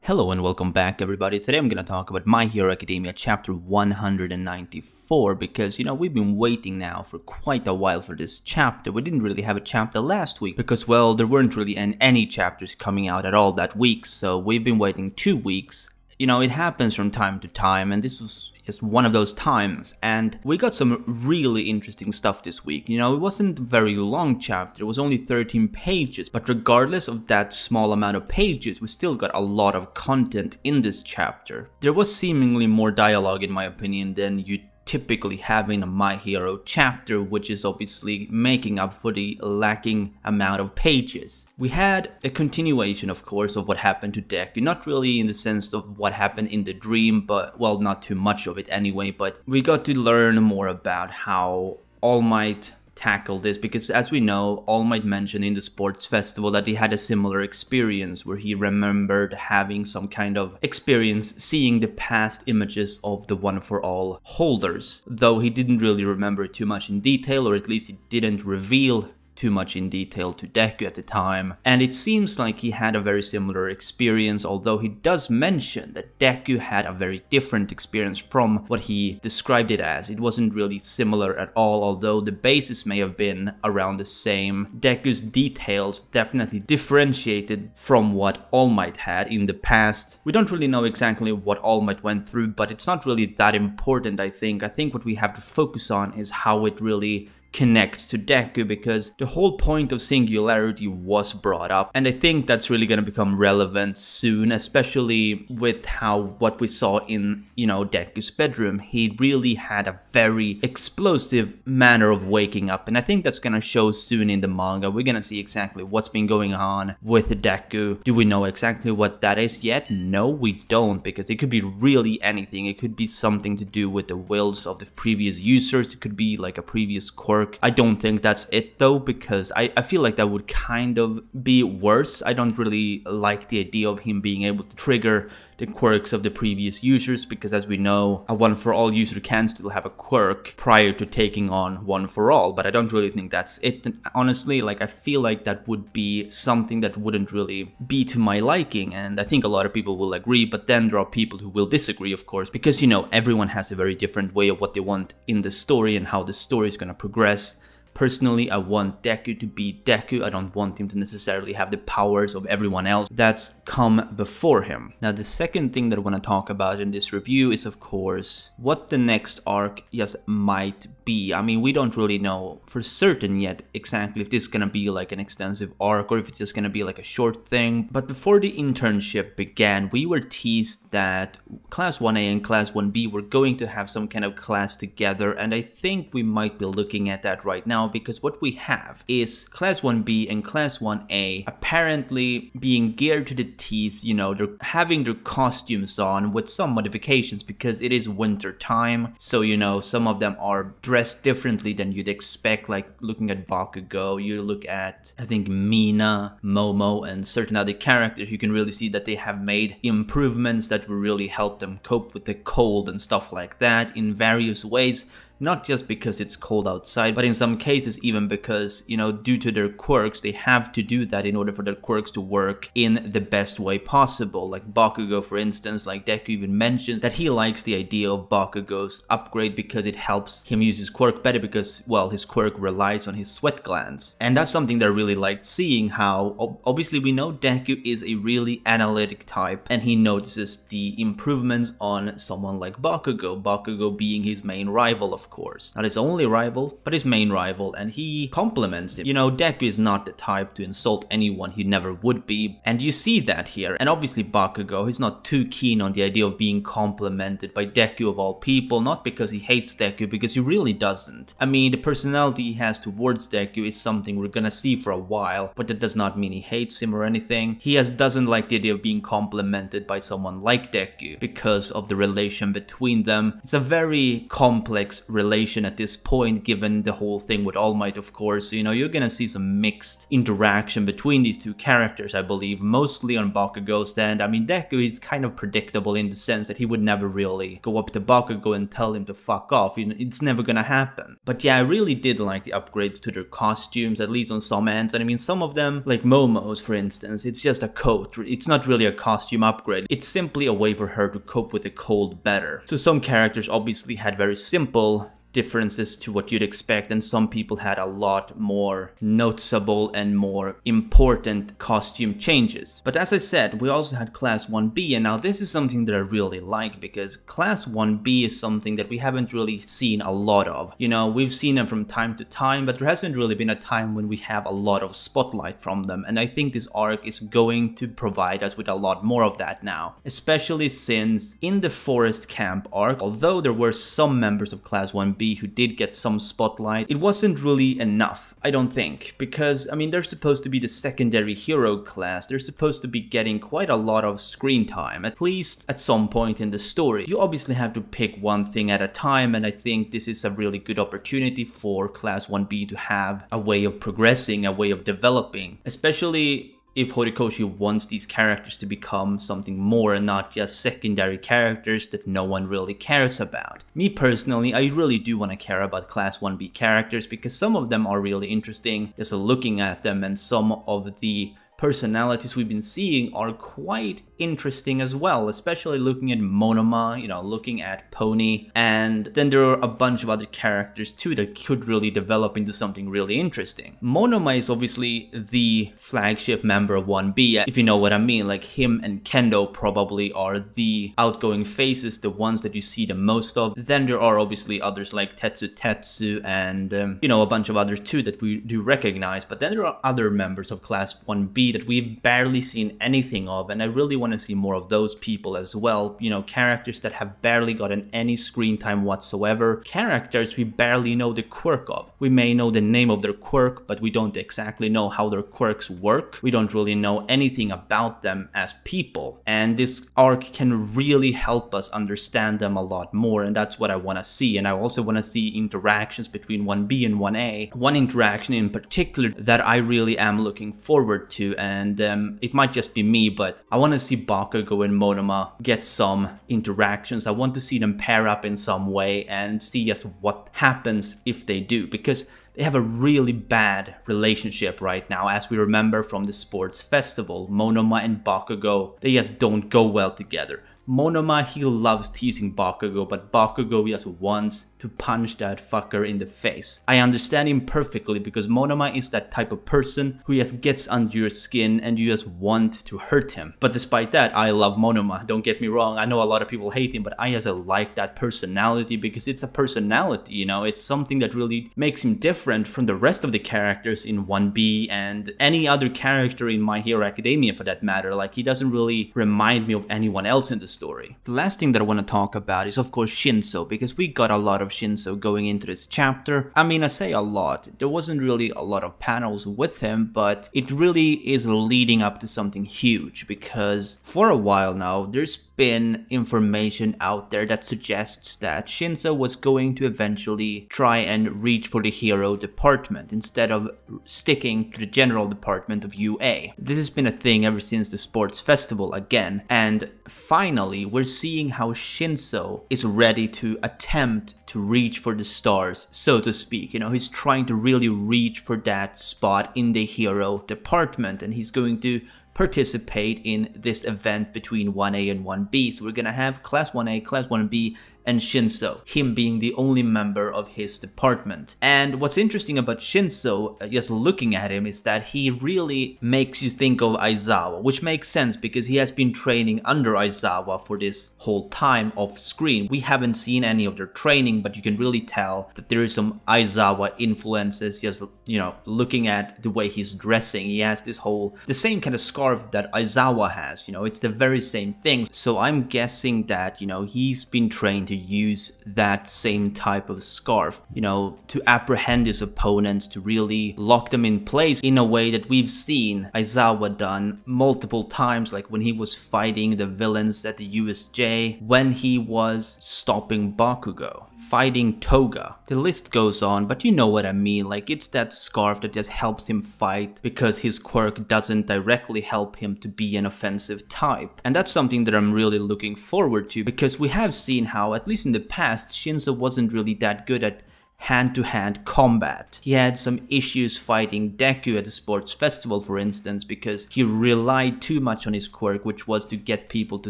Hello and welcome back everybody. Today I'm going to talk about My Hero Academia chapter 194 because we've been waiting now for quite a while for this chapter. We didn't really have a chapter last week because well there weren't really any chapters coming out at all that week, so we've been waiting 2 weeks. It happens from time to time, and this was just one of those times, and we got some really interesting stuff this week. It wasn't a very long chapter, it was only 13 pages, but regardless of that small amount of pages, we still got a lot of content in this chapter. There was seemingly more dialogue in my opinion than you typically have in a My Hero chapter, which is obviously making up for the lacking amount of pages. We had a continuation, of course, of what happened to Deku, not really in the sense of what happened in the dream, but well, not too much of it anyway, but we got to learn more about how All Might tackle this, because as we know, All Might mentioned in the sports festival that he had a similar experience where he remembered having some kind of experience seeing the past images of the One for All holders, though he didn't really remember too much in detail, or at least he didn't reveal too much in detail to Deku at the time. And it seems like he had a very similar experience, although he does mention that Deku had a very different experience from what he described it as. It wasn't really similar at all, although the basis may have been around the same. Deku's details definitely differentiated from what All Might had in the past. We don't really know exactly what All Might went through, but it's not really that important, I think. I think what we have to focus on is how it really connects to Deku, because the whole point of singularity was brought up, and I think that's really going to become relevant soon, especially with how what we saw in Deku's bedroom. He really had a very explosive manner of waking up, and I think that's going to show soon in the manga. We're going to see exactly what's been going on with Deku. Do we know exactly what that is yet? No, we don't, because it could be really anything. It could be something to do with the wills of the previous users. It could be like a previous quirk. I don't think that's it though, because I feel like that would kind of be worse. I don't really like the idea of him being able to trigger the quirks of the previous users, because as we know, a One for All user can still have a quirk prior to taking on One for All, but I don't really think that's it. And honestly, I feel like that would be something that wouldn't really be to my liking, and I think a lot of people will agree, but then there are people who will disagree, of course, because everyone has a very different way of what they want in the story and how the story is going to progress. Personally, I want Deku to be Deku. I don't want him to necessarily have the powers of everyone else that's come before him. Now, the second thing that I want to talk about in this review is, of course, what the next arc just might be. I mean, we don't really know for certain yet exactly if this is going to be like an extensive arc or if it's just going to be like a short thing. But before the internship began, we were teased that Class 1A and Class 1B were going to have some kind of class together, and I think we might be looking at that right now, because what we have is Class 1B and Class 1A apparently being geared to the teeth. They're having their costumes on with some modifications because it is winter time. So some of them are dressed differently than you'd expect, like looking at Bakugo, you look at I think Mina, Momo, and certain other characters, you can really see that they have made improvements that will really help them cope with the cold and stuff like that in various ways. Not just because it's cold outside, but in some cases even because, due to their quirks, they have to do that in order for their quirks to work in the best way possible. Like Bakugo, for instance, like Deku even mentions that he likes the idea of Bakugo's upgrade because it helps him use his quirk better, because, well, his quirk relies on his sweat glands. And that's something that I really liked seeing, how obviously we know Deku is a really analytic type, and he notices the improvements on someone like Bakugo, Bakugo being his main rival, of course. Not his only rival, but his main rival, and he compliments him. Deku is not the type to insult anyone, he never would be, and you see that here. And obviously Bakugo, he's not too keen on the idea of being complimented by Deku of all people, not because he hates Deku, because he really doesn't. I mean, the personality he has towards Deku is something we're gonna see for a while, but that does not mean he hates him or anything. He doesn't like the idea of being complimented by someone like Deku because of the relation between them. It's a very complex relation at this point, given the whole thing with All Might, of course. You know, you're gonna see some mixed interaction between these two characters, I believe, mostly on Bakugo's stand. I mean, Deku is kind of predictable in the sense that he would never really go up to Bakugo and tell him to fuck off. You know, it's never gonna happen. But yeah, I really did like the upgrades to their costumes, at least on some ends. And I mean, some of them, like Momo's for instance, it's just a coat. It's not really a costume upgrade. It's simply a way for her to cope with the cold better. So some characters obviously had very simple differences to what you'd expect, and some people had a lot more noticeable and more important costume changes. But as I said, we also had Class 1B, and now this is something that I really like, because Class 1B is something that we haven't really seen a lot of. You know, we've seen them from time to time, but there hasn't really been a time when we have a lot of spotlight from them, and I think this arc is going to provide us with a lot more of that now. Especially since in the Forest Camp arc, although there were some members of Class 1B who did get some spotlight, it wasn't really enough, I don't think, because I mean, they're supposed to be the secondary hero class. They're supposed to be getting quite a lot of screen time, at least at some point in the story. You obviously have to pick one thing at a time, and I think this is a really good opportunity for Class 1B to have a way of progressing, a way of developing, especially if Horikoshi wants these characters to become something more and not just secondary characters that no one really cares about. Me personally, I really do want to care about Class 1B characters, because some of them are really interesting just looking at them, and some of the personalities we've been seeing are quite interesting as well, especially looking at Monoma, you know, looking at Pony, and then there are a bunch of other characters too that could really develop into something really interesting. Monoma is obviously the flagship member of 1B, if you know what I mean. Like, him and Kendo probably are the outgoing faces, the ones that you see the most of. Then there are obviously others like Tetsu and you know, a bunch of others too that we do recognize, but then there are other members of Class 1B that we've barely seen anything of, and I really want to see more of those people as well. You know, characters that have barely gotten any screen time whatsoever, characters we barely know the quirk of. We may know the name of their quirk, but we don't exactly know how their quirks work. We don't really know anything about them as people, and this arc can really help us understand them a lot more, and that's what I want to see. And I also want to see interactions between 1B and 1A. One interaction in particular that I really am looking forward to, and it might just be me, but I want to see Bakugo and Monoma get some interactions. I want to see them pair up in some way and see just what happens if they do, because they have a really bad relationship right now. As we remember from the sports festival, Monoma and Bakugo, they just don't go well together. Monoma, he loves teasing Bakugo, but Bakugo just wants to punch that fucker in the face. I understand him perfectly, because Monoma is that type of person who just gets under your skin and you just want to hurt him. But despite that, I love Monoma, don't get me wrong. I know a lot of people hate him, but I just like that personality, because it's a personality, you know, it's something that really makes him different from the rest of the characters in 1B and any other character in My Hero Academia for that matter. Like, he doesn't really remind me of anyone else in the story. The last thing that I want to talk about is of course Shinso, because we got a lot of Shinso going into this chapter. I mean, I say a lot, there wasn't really a lot of panels with him, but it really is leading up to something huge, because for a while now there's been information out there that suggests that Shinso was going to eventually try and reach for the hero department instead of sticking to the general department of UA. This has been a thing ever since the sports festival again, and finally we're seeing how Shinso is ready to attempt to reach for the stars, so to speak. You know, he's trying to really reach for that spot in the hero department, and he's going to participate in this event between 1A and 1B. So we're gonna have Class 1A, Class 1B, and Shinso, him being the only member of his department. And what's interesting about Shinso, just looking at him, is that he really makes you think of Aizawa, which makes sense because he has been training under Aizawa for this whole time off screen. We haven't seen any of their training, but you can really tell that there is some Aizawa influences, just, you know, looking at the way he's dressing. He has this whole, the same kind of scarf that Aizawa has, you know, it's the very same thing. So I'm guessing that, you know, he's been trained to to use that same type of scarf, you know, to apprehend his opponents, to really lock them in place in a way that we've seen Aizawa done multiple times, like when he was fighting the villains at the USJ, when he was stopping Bakugo, fighting Toga. The list goes on, but you know what I mean, like it's that scarf that just helps him fight because his quirk doesn't directly help him to be an offensive type. And that's something that I'm really looking forward to, because we have seen how, at least in the past, Shinso wasn't really that good at hand-to-hand combat. He had some issues fighting Deku at the sports festival, for instance, because he relied too much on his quirk, which was to get people to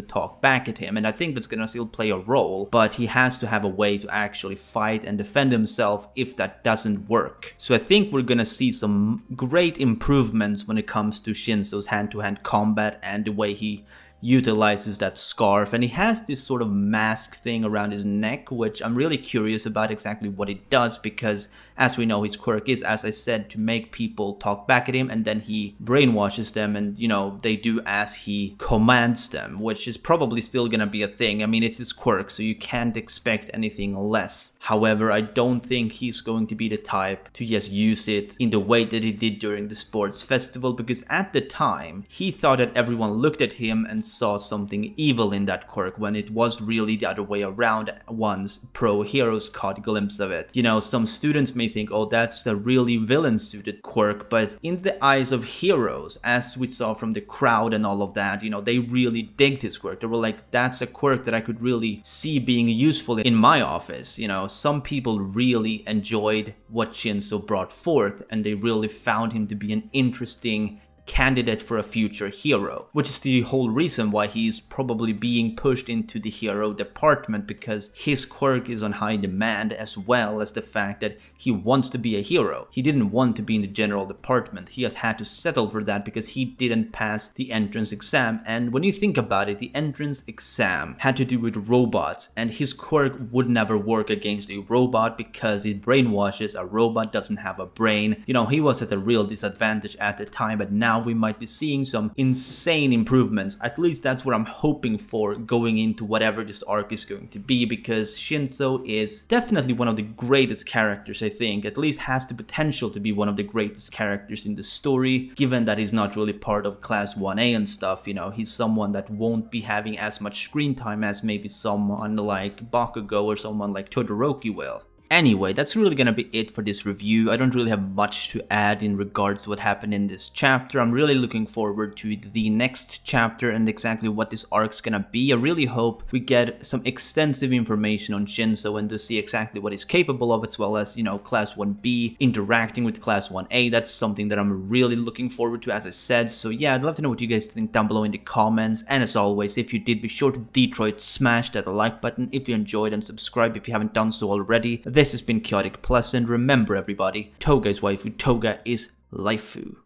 talk back at him, and I think that's gonna still play a role, but he has to have a way to actually fight and defend himself if that doesn't work. So I think we're gonna see some great improvements when it comes to Shinso's hand-to-hand combat and the way he utilizes that scarf. And he has this sort of mask thing around his neck, which I'm really curious about exactly what it does, because as we know, his quirk is, as I said, to make people talk back at him, and then he brainwashes them, and you know, they do as he commands them, which is probably still gonna be a thing. I mean, it's his quirk, so you can't expect anything less. However, I don't think he's going to be the type to just use it in the way that he did during the sports festival, because at the time he thought that everyone looked at him and saw something evil in that quirk, when it was really the other way around once pro heroes caught a glimpse of it. You know, some students may think, oh, that's a really villain suited quirk, but in the eyes of heroes, as we saw from the crowd and all of that, you know, they really digged his quirk. They were like, that's a quirk that I could really see being useful in my office. You know, some people really enjoyed what Shinso brought forth, and they really found him to be an interesting candidate for a future hero, which is the whole reason why he's probably being pushed into the hero department, because his quirk is on high demand, as well as the fact that he wants to be a hero. He didn't want to be in the general department. He has had to settle for that because he didn't pass the entrance exam, and when you think about it, the entrance exam had to do with robots, and his quirk would never work against a robot because it brainwashes. A robot doesn't have a brain. You know, he was at a real disadvantage at the time, but now we might be seeing some insane improvements. At least that's what I'm hoping for going into whatever this arc is going to be, because Shinso is definitely one of the greatest characters, I think. At least has the potential to be one of the greatest characters in the story, given that he's not really part of Class 1A and stuff. You know, he's someone that won't be having as much screen time as maybe someone like Bakugo or someone like Todoroki will. Anyway, that's really gonna be it for this review. I don't really have much to add in regards to what happened in this chapter. I'm really looking forward to the next chapter and exactly what this arc's gonna be. I really hope we get some extensive information on Shinso and to see exactly what he's capable of, as well as, you know, Class 1B interacting with Class 1A. That's something that I'm really looking forward to, as I said. So yeah, I'd love to know what you guys think down below in the comments. And as always, if you did, be sure to Detroit smash that like button if you enjoyed, and subscribe if you haven't done so already. This has been Chaotic Plus, and remember everybody, Toga is waifu, Toga is Laifu.